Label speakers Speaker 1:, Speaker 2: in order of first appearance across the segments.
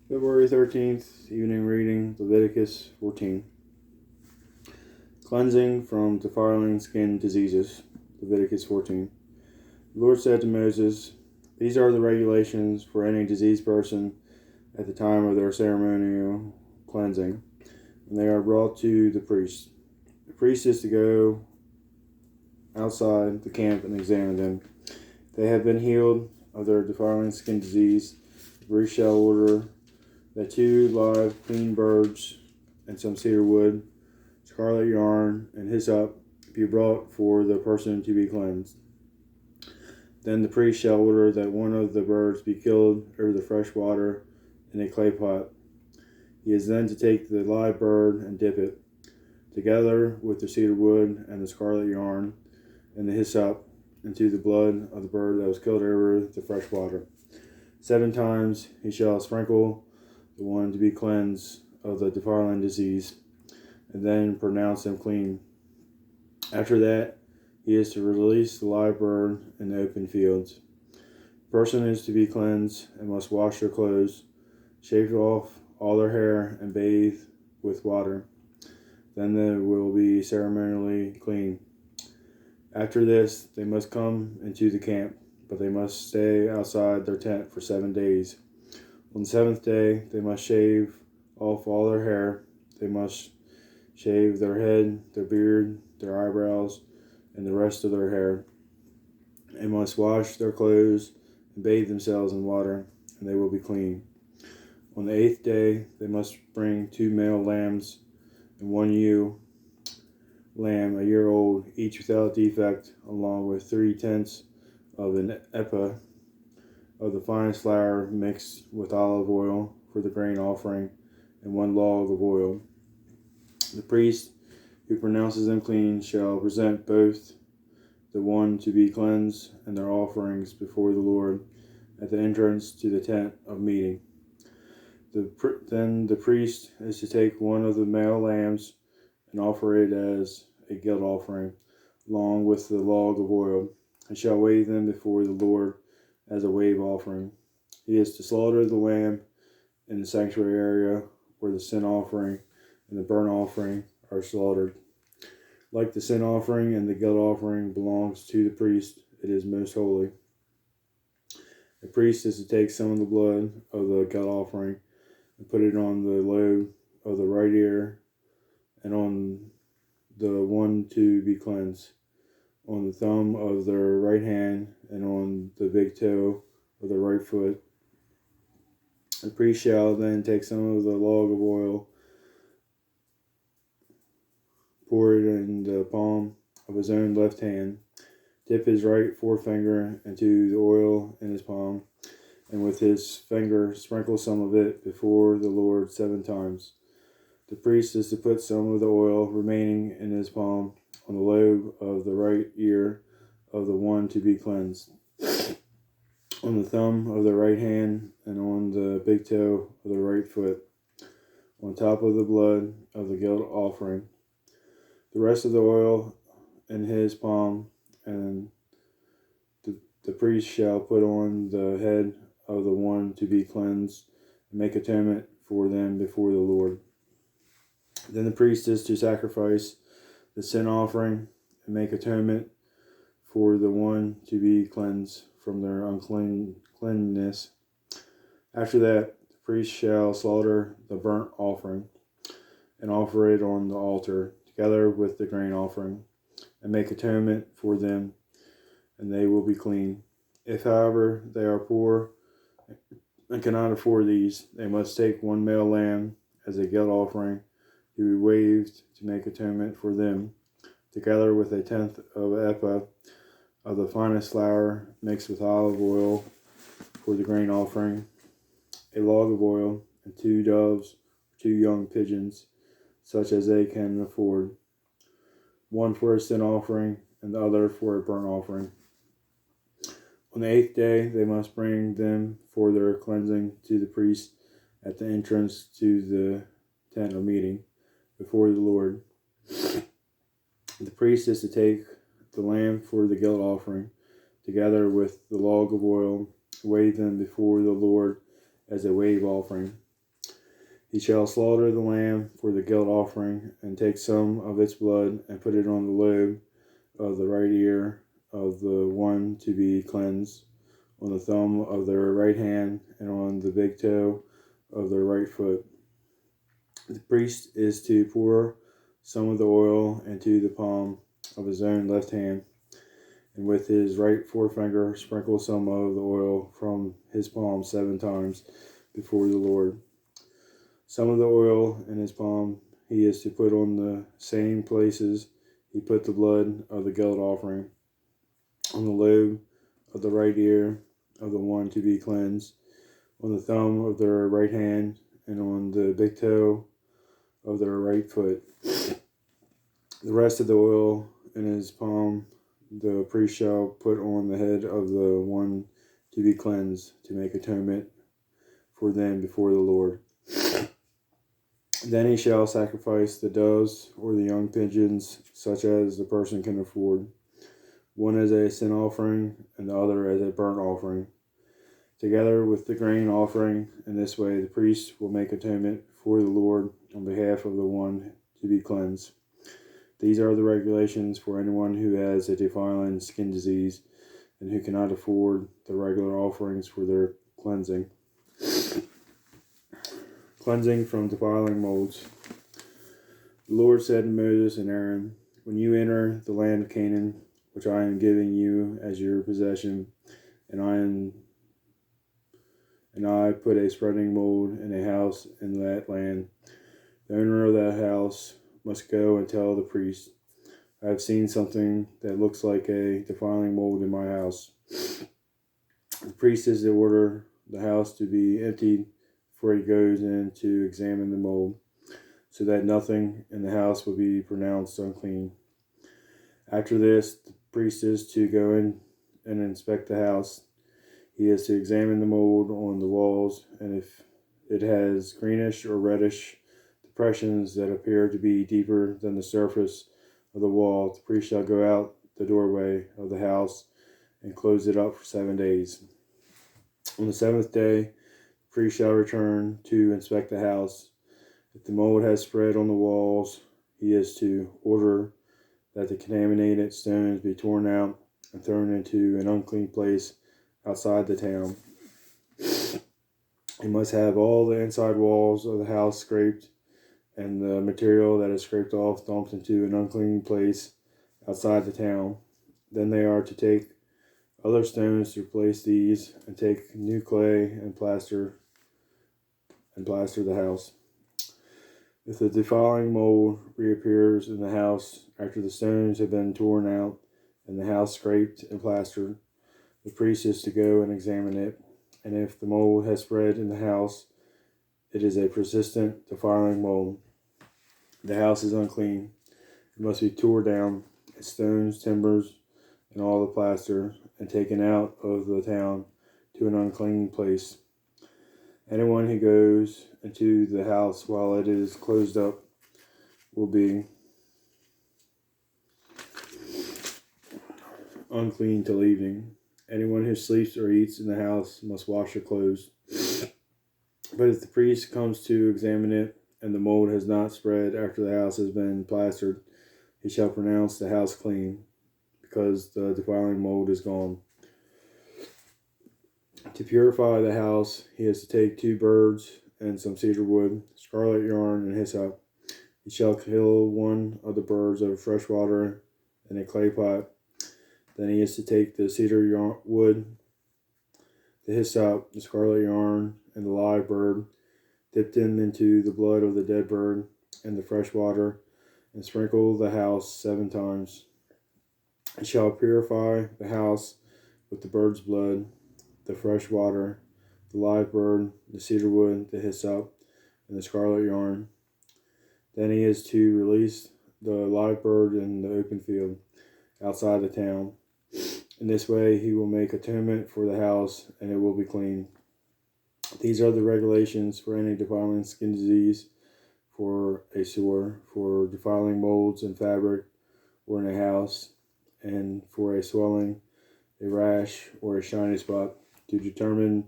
Speaker 1: February 13th, evening reading, Leviticus 14. Cleansing from defiling skin diseases, Leviticus 14. The Lord said to Moses, "These are the regulations for any diseased person at the time of their ceremonial cleansing, when they are brought to the priest. The priest is to go outside the camp and examine them. If they have been healed of their defiling skin disease, the priest shall order that 2 live clean birds and some cedar wood, scarlet yarn, and hyssop be brought for the person to be cleansed. Then the priest shall order that one of the birds be killed over the fresh water in a clay pot. He is then to take the live bird and dip it, together with the cedar wood and the scarlet yarn and the hyssop, into the blood of the bird that was killed over the fresh water. 7 times he shall sprinkle the one to be cleansed of the defiling disease, and then pronounce him clean. After that, he is to release the live bird in the open fields. The person is to be cleansed and must wash their clothes, shave off all their hair, and bathe with water. Then they will be ceremonially clean. After this, they must come into the camp, but they must stay outside their tent for 7 days. On the 7th day, they must shave off all their hair. They must shave their head, their beard, their eyebrows, and the rest of their hair. They must wash their clothes and bathe themselves in water, and they will be clean. On the 8th day, they must bring 2 male lambs and 1 ewe lamb, a year old, each without defect, along with 3/10 of an ephah of the finest flour mixed with olive oil for the grain offering, and 1 log of oil. The priest who pronounces them clean shall present both the one to be cleansed and their offerings before the Lord at the entrance to the tent of meeting. Then the priest is to take one of the male lambs and offer it as a guilt offering, along with the log of oil, and shall wave them before the Lord as a wave offering. He is to slaughter the lamb in the sanctuary area where the sin offering and the burnt offering are slaughtered. Like the sin offering and the guilt offering belongs to the priest, it is most holy. The priest is to take some of the blood of the guilt offering and put it on the lobe of the right ear and on the one to be cleansed, on the thumb of their right hand, and on the big toe of the right foot. The priest shall then take some of the log of oil, pour it in the palm of his own left hand, dip his right forefinger into the oil in his palm, and with his finger sprinkle some of it before the Lord 7 times. The priest is to put some of the oil remaining in his palm on the lobe of the right ear of the one to be cleansed, on the thumb of the right hand, and on the big toe of the right foot, on top of the blood of the guilt offering. The rest of the oil in his palm, and the priest shall put on the head of the one to be cleansed, and make atonement for them before the Lord. Then the priest is to sacrifice the sin offering and make atonement for the one to be cleansed from their uncleanness. After that, the priest shall slaughter the burnt offering and offer it on the altar, together with the grain offering, and make atonement for them, and they will be clean. If, however, they are poor and cannot afford these, they must take 1 male lamb as a guilt offering to be waved to make atonement for them, together with 1/10 of an ephah of the finest flour mixed with olive oil for the grain offering, a log of oil, and 2 doves or 2 young pigeons, such as they can afford, 1 for a sin offering and the other for a burnt offering. On the 8th day, they must bring them for their cleansing to the priest at the entrance to the tent of meeting before the Lord. The priest is to take the lamb for the guilt offering, together with the log of oil, wave them before the Lord as a wave offering. He shall slaughter the lamb for the guilt offering, and take some of its blood, and put it on the lobe of the right ear of the one to be cleansed, on the thumb of their right hand, and on the big toe of their right foot. The priest is to pour some of the oil into the palm of his own left hand, and with his right forefinger sprinkle some of the oil from his palm 7 times before the Lord. Some of the oil in his palm he is to put on the same places he put the blood of the guilt offering, on the lobe of the right ear of the one to be cleansed, on the thumb of their right hand, and on the big toe of their right foot. The rest of the oil in his palm the priest shall put on the head of the one to be cleansed, to make atonement for them before the Lord. Then he shall sacrifice the doves or the young pigeons, such as the person can afford, one as a sin offering and the other as a burnt offering, together with the grain offering. In this way the priest will make atonement for the Lord on behalf of the one to be cleansed. These are the regulations for anyone who has a defiling skin disease and who cannot afford the regular offerings for their cleansing. Cleansing from defiling molds. The Lord said to Moses and Aaron, when you enter the land of Canaan, which I am giving you as your possession, and I put a spreading mold in a house in that land, the owner of that house must go and tell the priest, I have seen something that looks like a defiling mold in my house. The priest is to order the house to be emptied before he goes in to examine the mold, so that nothing in the house will be pronounced unclean. After this, the priest is to go in and inspect the house. He is to examine the mold on the walls, and if it has greenish or reddish depressions that appear to be deeper than the surface of the wall, the priest shall go out the doorway of the house and close it up for 7 days. On the 7th day, the priest shall return to inspect the house. If the mold has spread on the walls, he is to order that the contaminated stones be torn out and thrown into an unclean place outside the town. He must have all the inside walls of the house scraped, and the material that is scraped off dumped into an unclean place outside the town. Then they are to take other stones to replace these, and take new clay and plaster the house. If the defiling mold reappears in the house after the stones have been torn out and the house scraped and plastered, the priest is to go and examine it, and if the mold has spread in the house, it is a persistent defiling mold. The house is unclean. It must be torn down, its stones, timbers, and all the plaster, and taken out of the town to an unclean place. Anyone who goes into the house while it is closed up will be unclean till evening. Anyone who sleeps or eats in the house must wash their clothes. But if the priest comes to examine it, and the mold has not spread after the house has been plastered, he shall pronounce the house clean, because the defiling mold is gone. To purify the house, he is to take 2 birds and some cedar wood, scarlet yarn, and hyssop. He shall kill one of the birds over fresh water in a clay pot. Then he is to take the cedar wood, the hyssop, the scarlet yarn, and the live bird, dip them into the blood of the dead bird and the fresh water, and sprinkle the house 7 times. He shall purify the house with the bird's blood, the fresh water, the live bird, the cedar wood, the hyssop, and the scarlet yarn. Then he is to release the live bird in the open field outside the town. In this way he will make atonement for the house, and it will be clean. These are the regulations for any defiling skin disease, for a sore, for defiling molds in fabric or in a house, and for a swelling, a rash, or a shiny spot, to determine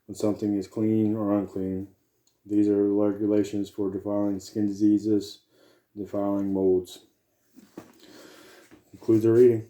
Speaker 1: when something is clean or unclean. These are the regulations for defiling skin diseases, defiling molds. Concludes our reading.